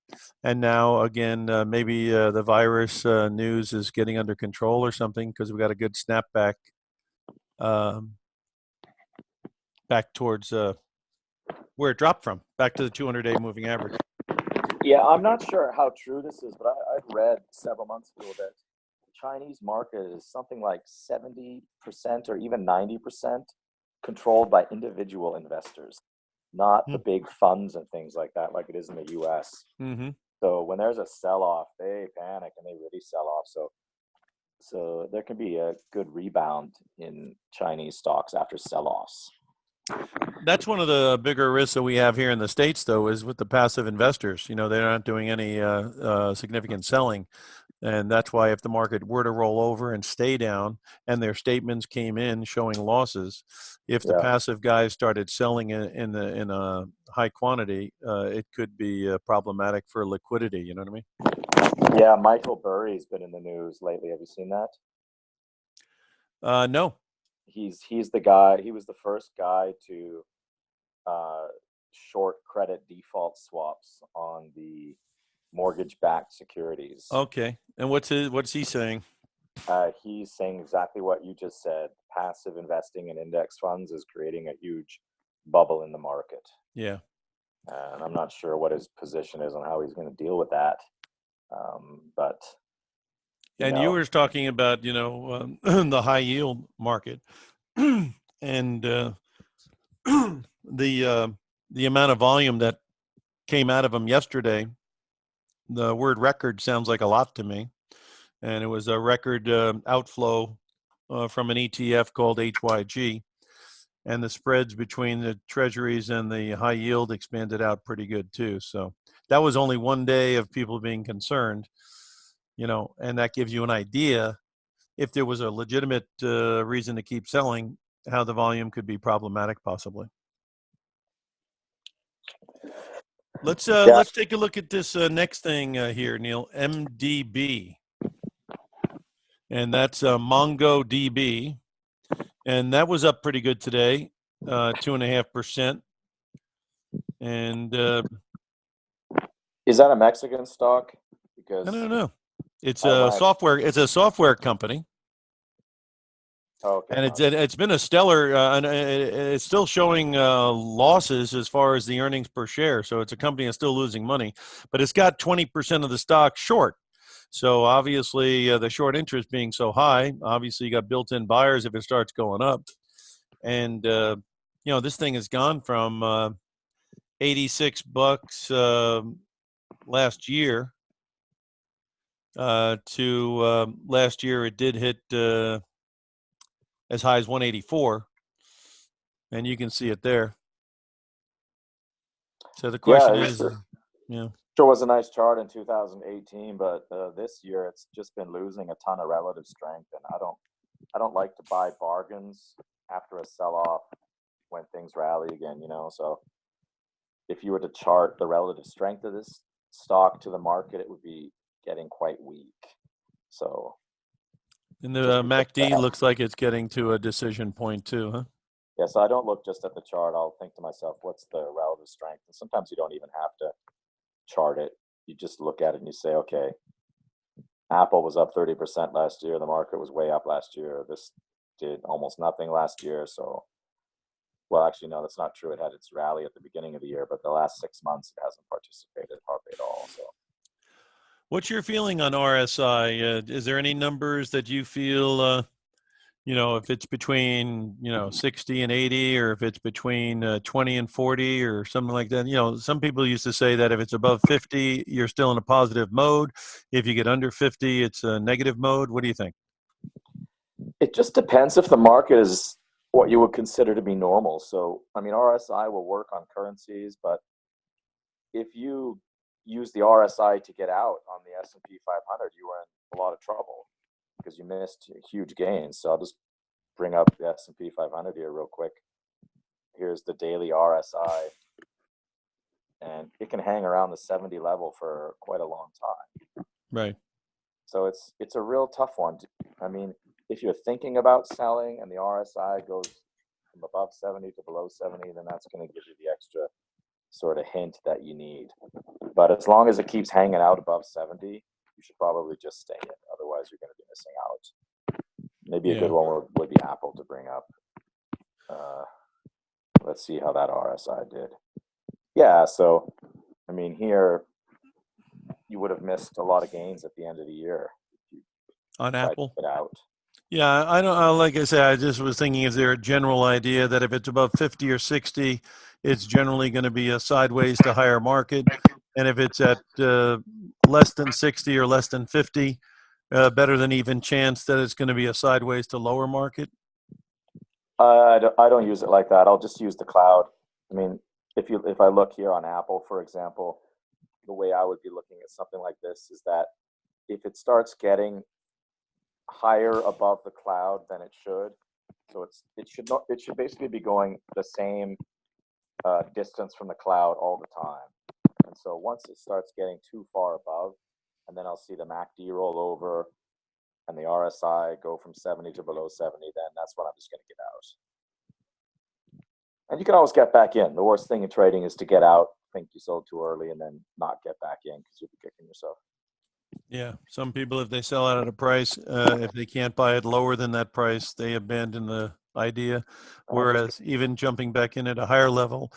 And now, again, maybe the virus news is getting under control or something, because we got a good snapback back towards where it dropped from, back to the 200-day moving average. Yeah, I'm not sure how true this is, but I've read several months ago that the Chinese market is something like 70% or even 90% controlled by individual investors, not the big funds and things like that, like it is in the U.S. Mm-hmm. So when there's a sell-off, they panic and they really sell off. So So there can be a good rebound in Chinese stocks after sell-offs. That's one of the bigger risks that we have here in the States, though, is with the passive investors. They're not doing any significant selling. And that's why if the market were to roll over and stay down and their statements came in showing losses, if the passive guys started selling in a high quantity, it could be problematic for liquidity. You know what I mean? Yeah, Michael Burry's been in the news lately. Have you seen that? No. He's the guy. He was the first guy to short credit default swaps on the mortgage-backed securities. Okay. And what's he saying? He's saying exactly what you just said. Passive investing in index funds is creating a huge bubble in the market. Yeah. And I'm not sure what his position is on how he's going to deal with that. But you were talking about the high yield market and the amount of volume that came out of them yesterday. The word record sounds like a lot to me, and it was a record outflow from an ETF called HYG, and the spreads between the treasuries and the high yield expanded out pretty good too. So that was only one day of people being concerned, and that gives you an idea, if there was a legitimate reason to keep selling, how the volume could be problematic possibly. Let's take a look at this next thing here, Neil. MDB, and that's MongoDB, and that was up pretty good today, 2.5%. And is that a Mexican stock? Because I don't know. It's a software. It's a software company. Okay. And it's been a stellar, and it's still showing losses as far as the earnings per share. So it's a company that's still losing money, but it's got 20% of the stock short. So obviously the short interest being so high, obviously you got built-in buyers if it starts going up. And this thing has gone from $86 last year to last year it did hit as high as 184, and you can see it there. So the question is, sure was a nice chart in 2018, but this year it's just been losing a ton of relative strength, and I don't like to buy bargains after a sell-off when things rally again. So if you were to chart the relative strength of this stock to the market, it would be getting quite weak. So. And the MACD looks like it's getting to a decision point too, huh? Yeah, so I don't look just at the chart. I'll think to myself, what's the relative strength? And sometimes you don't even have to chart it. You just look at it and you say, okay, Apple was up 30% last year. The market was way up last year. This did almost nothing last year. So, well, actually, no, that's not true. It had its rally at the beginning of the year, but the last 6 months it hasn't participated hardly at all. So. What's your feeling on RSI? Is there any numbers that you feel, if it's between, 60 and 80, or if it's between 20 and 40 or something like that? Some people used to say that if it's above 50, you're still in a positive mode. If you get under 50, it's a negative mode. What do you think? It just depends if the market is what you would consider to be normal. So, RSI will work on currencies, but if you use the RSI to get out on the S&P 500, you were in a lot of trouble because you missed huge gains. So I'll just bring up the S&P 500 here real quick. Here's the daily RSI, and it can hang around the 70 level for quite a long time. Right. So it's a real tough one. If you're thinking about selling and the RSI goes from above 70 to below 70, then that's going to give you the extra sort of hint that you need. But as long as it keeps hanging out above 70, you should probably just stay in. Otherwise, you're going to be missing out. Maybe a good one would be Apple to bring up. Let's see how that RSI did. Yeah, so, here you would have missed a lot of gains at the end of the year. On Apple? Get out. Yeah, I don't. Like I said, I just was thinking: is there a general idea that if it's above 50 or 60, it's generally going to be a sideways to higher market, and if it's at less than 60 or less than 50, better than even chance that it's going to be a sideways to lower market? I don't use it like that. I'll just use the cloud. I mean, if I look here on Apple, for example, the way I would be looking at something like this is that if it starts getting higher above the cloud than it should, so it should basically be going the same distance from the cloud all the time. And so once it starts getting too far above, and then I'll see the MACD roll over and the RSI go from 70 to below 70, then that's when I'm just going to get out. And you can always get back in. The worst thing in trading is to get out, think you sold too early, and then not get back in because you'll be kicking yourself. Yeah, some people, if they sell out at a price, if they can't buy it lower than that price, they abandon the idea. Whereas even jumping back in at a higher level,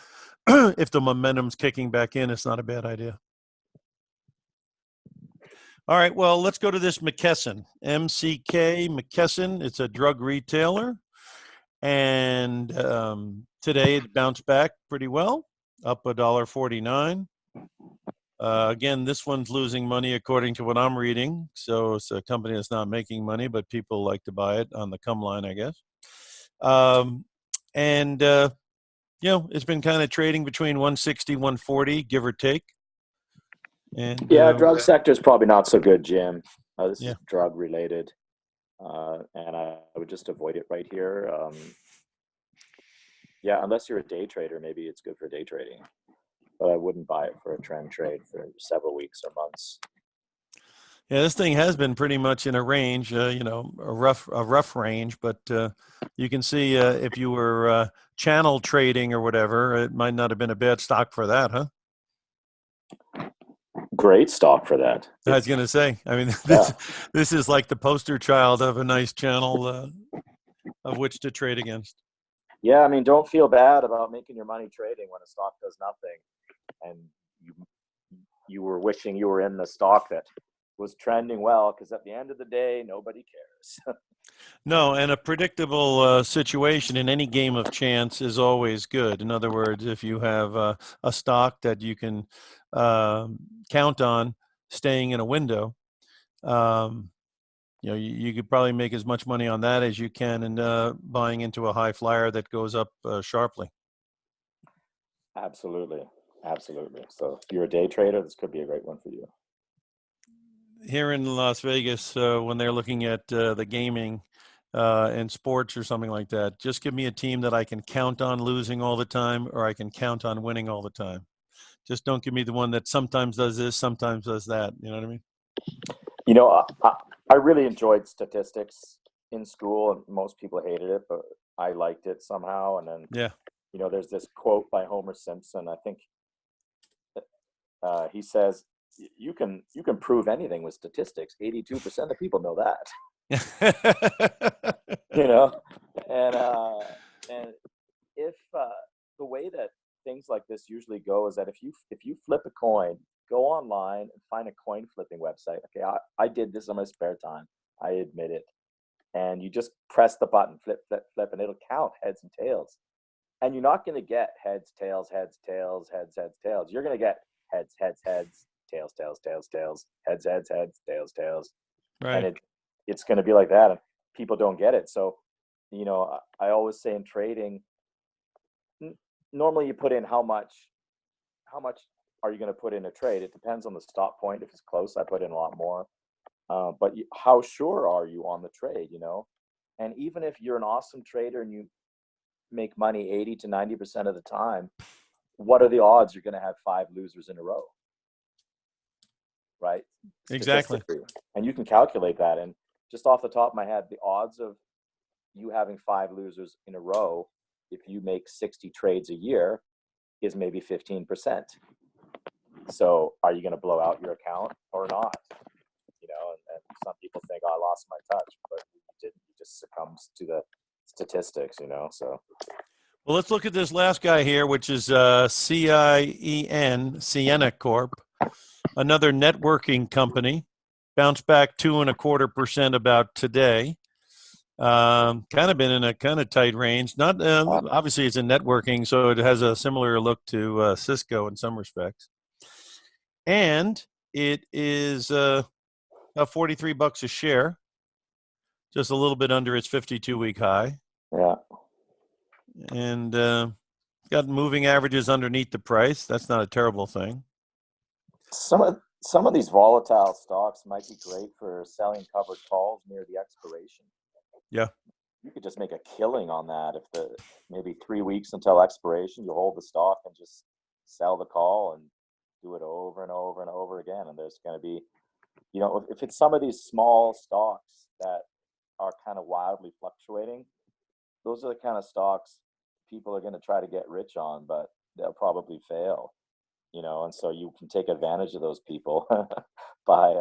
if the momentum's kicking back in, it's not a bad idea. All right, well, let's go to this McKesson, MCK McKesson. It's a drug retailer. And today it bounced back pretty well, up $1.49. Again, this one's losing money according to what I'm reading. So it's a company that's not making money, but people like to buy it on the come line, I guess. You know, it's been kind of trading between 160, 140, give or take. And yeah, drug sector is probably not so good, Jim. This is drug related. And I would just avoid it right here. Yeah, unless you're a day trader, maybe it's good for day trading. But I wouldn't buy it for a trend trade for several weeks or months. Yeah, this thing has been pretty much in a range, you know, a rough range. But you can see if you were channel trading or whatever, it might not have been a bad stock for that, huh? Great stock for that. I was going to say, I mean, this is like the poster child of a nice channel of which to trade against. Yeah, I mean, don't feel bad about making your money trading when a stock does nothing, and you were wishing you were in the stock that was trending well, because at the end of the day, nobody cares. No, and a predictable situation in any game of chance is always good. In other words, if you have a stock that you can count on staying in a window, you know, you could probably make as much money on that as you can in buying into a high flyer that goes up sharply. Absolutely. Absolutely. So if you're a day trader, this could be a great one for you. Here in Las Vegas, when they're looking at the gaming and sports or something like that, just give me a team that I can count on losing all the time, or I can count on winning all the time. Just don't give me the one that sometimes does this, sometimes does that. You know what I mean? You know, I really enjoyed statistics in school, and most people hated it, but I liked it somehow. And then, you know, there's this quote by Homer Simpson. I think he says, "You can prove anything with statistics. 82% of people know that." You know, and if the way that things like this usually go is that if you flip a coin, go online and find a coin flipping website. Okay, I did this on my spare time. I admit it. And you just press the button, flip, flip, flip, and it'll count heads and tails. And you're not going to get heads, tails, heads, tails, heads, heads, tails. You're going to get heads, heads, heads, tails, tails, tails, tails, heads, heads, heads, tails, tails. Right. And it's going to be like that, and people don't get it. So, you know, I always say in trading, normally you put in how much are you going to put in a trade? It depends on the stop point. If it's close, I put in a lot more. But how sure are you on the trade, you know? And even if you're an awesome trader and you make money 80 to 90% of the time, what are the odds you're going to have 5 losers in a row? Right? Exactly. And you can calculate that. And just off the top of my head, the odds of you having 5 losers in a row, if you make 60 trades a year, is maybe 15%. So are you going to blow out your account or not? You know, and some people think, oh, I lost my touch, but you didn't. You just succumbs to the statistics, you know. So, well, let's look at this last guy here, which is CIEN, Sienna Corp, another networking company. Bounced back 2.25% about today. Kind of been in a kind of tight range. Not obviously it's in networking, so it has a similar look to Cisco in some respects. And it is about $43 a share, just a little bit under its 52-week high. Yeah. And got moving averages underneath the price. That's not a terrible thing. Some of these volatile stocks might be great for selling covered calls near the expiration. Yeah. You could just make a killing on that if maybe 3 weeks until expiration, you hold the stock and just sell the call and do it over and over and over again. And there's going to be, if it's some of these small stocks that are kind of wildly fluctuating, those are the kind of stocks people are going to try to get rich on, but they'll probably fail, and so you can take advantage of those people by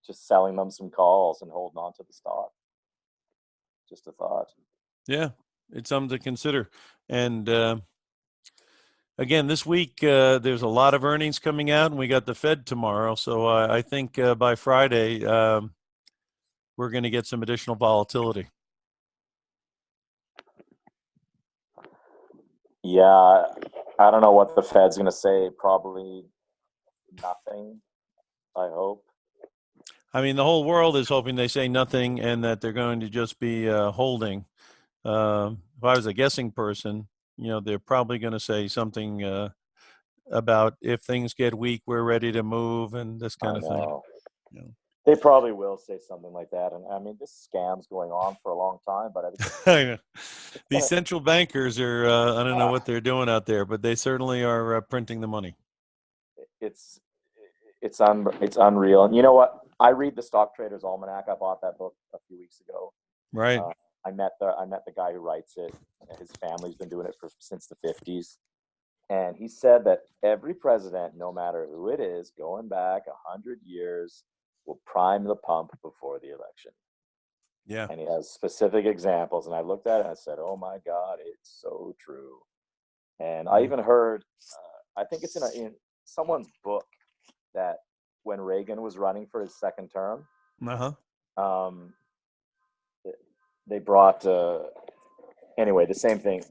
just selling them some calls and holding on to the stock. Just a thought. Yeah, it's something to consider. And again, this week there's a lot of earnings coming out, and we got the Fed tomorrow. So I think by Friday we're going to get some additional volatility. Yeah, I don't know what the Fed's going to say. Probably nothing, I hope. I mean, the whole world is hoping they say nothing and that they're going to just be holding. If I was a guessing person, they're probably going to say something about if things get weak, we're ready to move and this kind of thing. They probably will say something like that. And I mean, this scam's going on for a long time, but I think these central bankers are, I don't know what they're doing out there, but they certainly are printing the money. It's unreal. And you know what? I read the Stock Traders Almanac. I bought that book a few weeks ago. Right. I met the guy who writes it. His family's been doing it since the 50s. And he said that every president, no matter who it is, going back 100 years, will prime the pump before the election. Yeah. And he has specific examples. And I looked at it and I said, oh my God, it's so true. And I even heard, I think it's in someone's book, that when Reagan was running for his second term, they brought, anyway, the same thing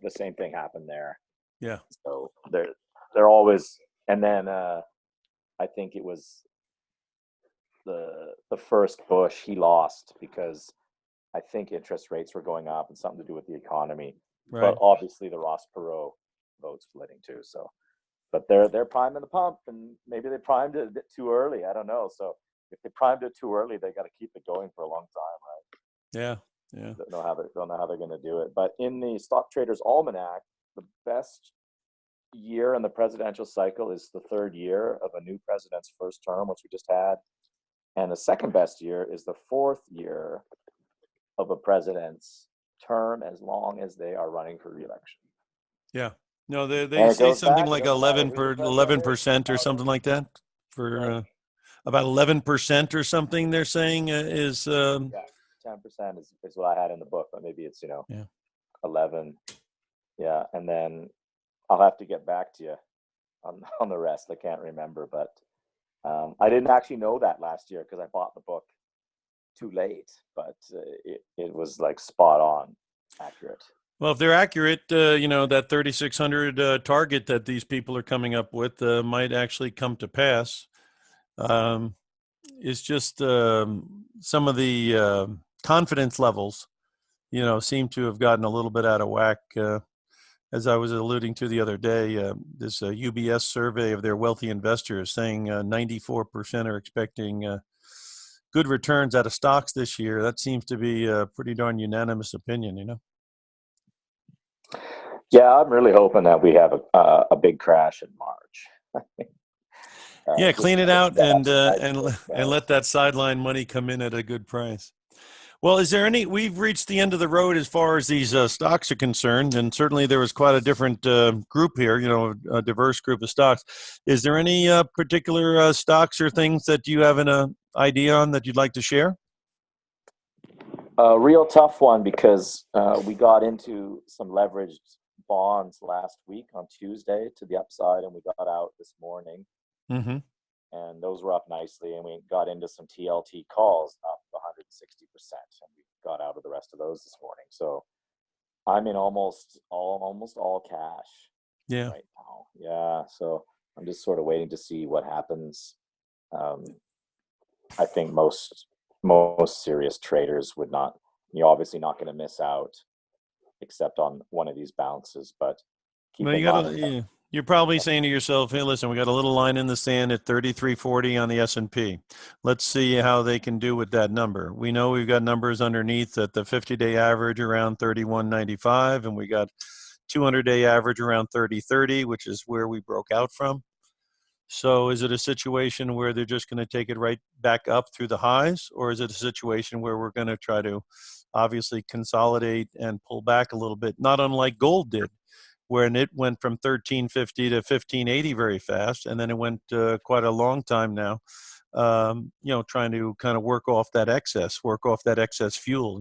happened there. Yeah. So they're always, and then I think it was the first Bush, he lost because I think interest rates were going up and something to do with the economy. Right. But obviously the Ross Perot vote splitting too. So, but they're priming the pump, and maybe they primed it a bit too early. I don't know. So if they primed it too early, they got to keep it going for a long time, right? Yeah. Don't know how they're going to do it. But in the Stock Traders Almanac, the best year in the presidential cycle is the third year of a new president's first term, which we just had. And the second best year is the fourth year of a president's term, as long as they are running for re-election. Yeah. No, they say something like 11% or something like that for about 11% or something. They're saying is 10% is what I had in the book, but maybe it's 11. Yeah, and then I'll have to get back to you on the rest. I can't remember, but I didn't actually know that last year because I bought the book too late. But it was like spot on, accurate. Well, if they're accurate, that 3,600 target that these people are coming up with might actually come to pass. It's just some of the confidence levels, seem to have gotten a little bit out of whack. As I was alluding to the other day, this UBS survey of their wealthy investors saying 94% are expecting good returns out of stocks this year. That seems to be a pretty darn unanimous opinion, Yeah, I'm really hoping that we have a big crash in March. Yeah, clean it out and let that sideline money come in at a good price. Well, we've reached the end of the road as far as these stocks are concerned, and certainly there was quite a different group here, a diverse group of stocks. Is there any particular stocks or things that you have an idea on that you'd like to share? A real tough one because we got into some leveraged bonds last week on Tuesday to the upside, and we got out this morning. Mm-hmm. And those were up nicely, and we got into some TLT calls up 160%, and we got out of the rest of those this morning. So I'm in almost all cash right now. Yeah, so I'm just sort of waiting to see what happens. I think most serious traders would not. You're obviously not going to miss out, except on one of these bounces. But keep Well, in mind, you're probably saying to yourself, "Hey, listen, we got a little line in the sand at 3340 on the S&P. Let's see how they can do with that number." We know we've got numbers underneath at the 50-day average around 3195, and we got 200-day average around 3030, which is where we broke out from. So is it a situation where they're just going to take it right back up through the highs, or is it a situation where we're going to try to obviously consolidate and pull back a little bit, not unlike gold did, when it went from 1350 to 1580 very fast, and then it went quite a long time now, trying to kind of work off that excess fuel,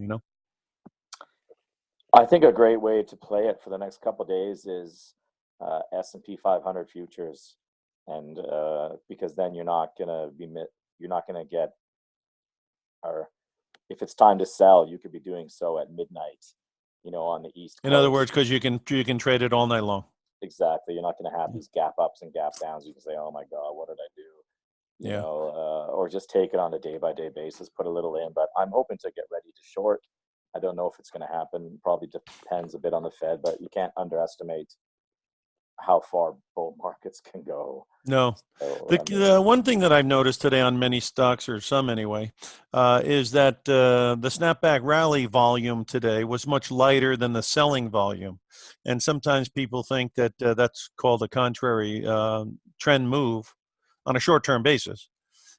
I think a great way to play it for the next couple of days is S&P 500 futures, and because then you're not gonna get, or if it's time to sell, you could be doing so at midnight, on the East Coast. In other words, because you can trade it all night long. Exactly. You're not going to have these gap ups and gap downs. You can say, "Oh my God, what did I do?" Or just take it on a day by day basis, put a little in. But I'm hoping to get ready to short. I don't know if it's going to happen. Probably depends a bit on the Fed, but you can't underestimate how far bull markets can go. No. So, The one thing that I've noticed today on many stocks, or some anyway, is that the snapback rally volume today was much lighter than the selling volume. And sometimes people think that that's called a contrary trend move on a short-term basis.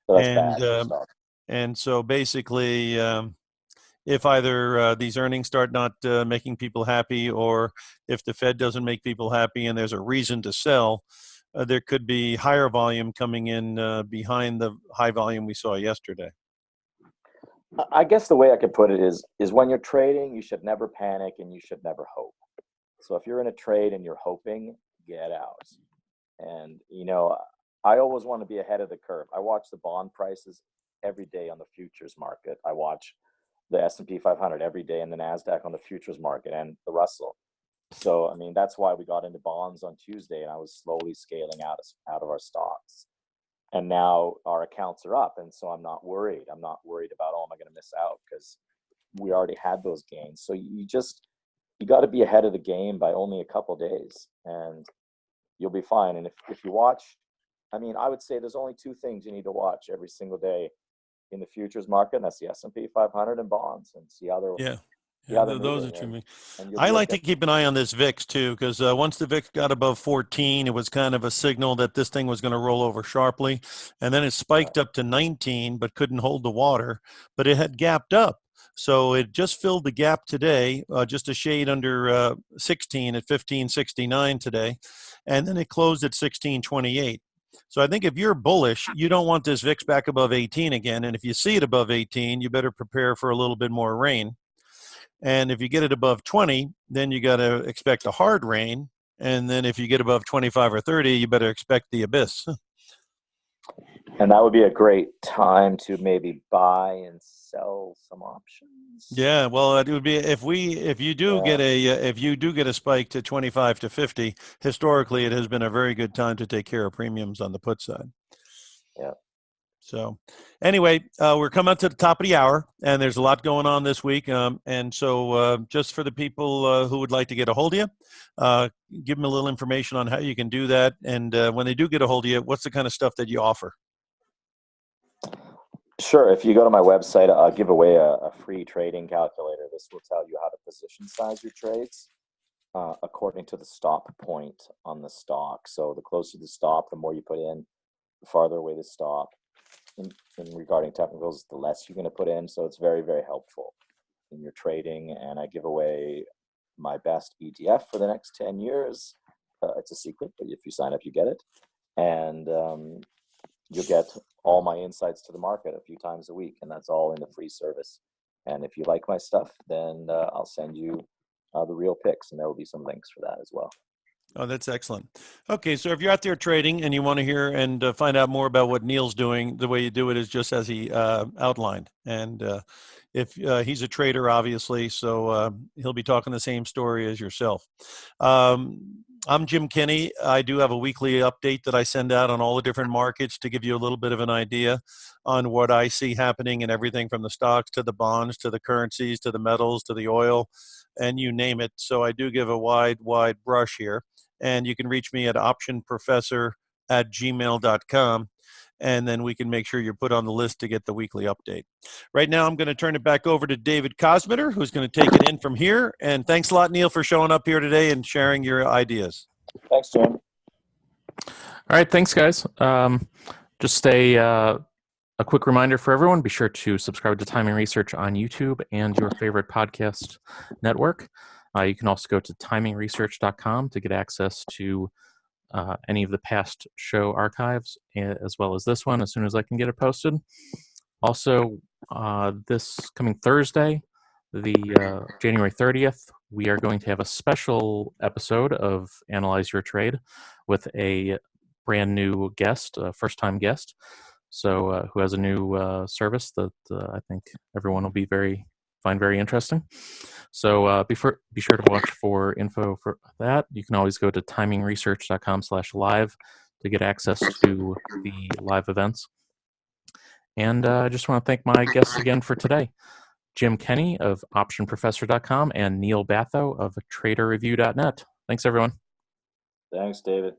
that's And bad for stock. and so basically, if either these earnings start not making people happy, or if the Fed doesn't make people happy and there's a reason to sell, there could be higher volume coming in behind the high volume we saw yesterday. I guess the way I could put it is when you're trading, you should never panic and you should never hope. So if you're in a trade and you're hoping, get out. And I always want to be ahead of the curve. I watch the bond prices every day on the futures market. I watch the S&P 500 every day and the NASDAQ on the futures market and the Russell. So, I mean, that's why we got into bonds on Tuesday, and I was slowly scaling out of our stocks. And now our accounts are up, and so I'm not worried. I'm not worried about, oh, am I going to miss out? Because we already had those gains. So you got to be ahead of the game by only a couple days, and you'll be fine. And if you watch, I mean, I would say there's only two things you need to watch every single day in the futures market, and that's the S&P 500 and bonds, and see how they're Those are true. and I like to keep an eye on this VIX too, because once the VIX got above 14, it was kind of a signal that this thing was going to roll over sharply, and then it spiked up to 19, but couldn't hold the water. But it had gapped up, so it just filled the gap today, just a shade under 16 at 1569 today, and then it closed at 1628. So I think if you're bullish, you don't want this VIX back above 18 again, and if you see it above 18, you better prepare for a little bit more rain. And if you get it above 20, then you got to expect a hard rain. And then if you get above 25 or 30, you better expect the abyss. And that would be a great time to maybe buy and sell some options. Yeah, well, it would be if you do get a spike to 25 to 50. Historically, it has been a very good time to take care of premiums on the put side. Yeah. So anyway, we're coming up to the top of the hour, and there's a lot going on this week. And so just for the people who would like to get a hold of you, give them a little information on how you can do that. And when they do get a hold of you, what's the kind of stuff that you offer? Sure. If you go to my website, I'll give away a free trading calculator. This will tell you how to position size your trades according to the stop point on the stock. So the closer the stop, the more you put in, the farther away the stop. In regarding technicals, the less you're going to put in. So it's very, very helpful in your trading. And I give away my best ETF for the next 10 years. It's a secret, but if you sign up, you get it. And you'll get all my insights to the market a few times a week. And that's all in the free service. And if you like my stuff, then I'll send you the real picks. And there will be some links for that as well. Oh, that's excellent. Okay, so if you're out there trading and you want to hear and find out more about what Neil's doing, the way you do it is just as he outlined. And if he's a trader, obviously, so he'll be talking the same story as yourself. I'm Jim Kenney. I do have a weekly update that I send out on all the different markets to give you a little bit of an idea on what I see happening in everything from the stocks to the bonds to the currencies to the metals to the oil, and you name it. So I do give a wide brush here. And you can reach me at optionprofessor@gmail.com. And then we can make sure you're put on the list to get the weekly update. Right now, I'm going to turn it back over to David Kosmeter, who's going to take it in from here. And thanks a lot, Neil, for showing up here today and sharing your ideas. Thanks, Jim. All right, thanks, guys. Just a quick reminder for everyone, be sure to subscribe to Timing Research on YouTube and your favorite podcast network. You can also go to TimingResearch.com to get access to any of the past show archives, as well as this one, as soon as I can get it posted. Also, this coming Thursday, the January 30th, we are going to have a special episode of Analyze Your Trade with a brand new guest, a first-time guest, so who has a new service that I think everyone will find very interesting. So be sure to watch for info for that. You can always go to TimingResearch.com/live to get access to the live events. And I just want to thank my guests again for today, Jim Kenney of OptionProfessor.com and Neil Batho of TraderReview.net. Thanks, everyone. Thanks, David.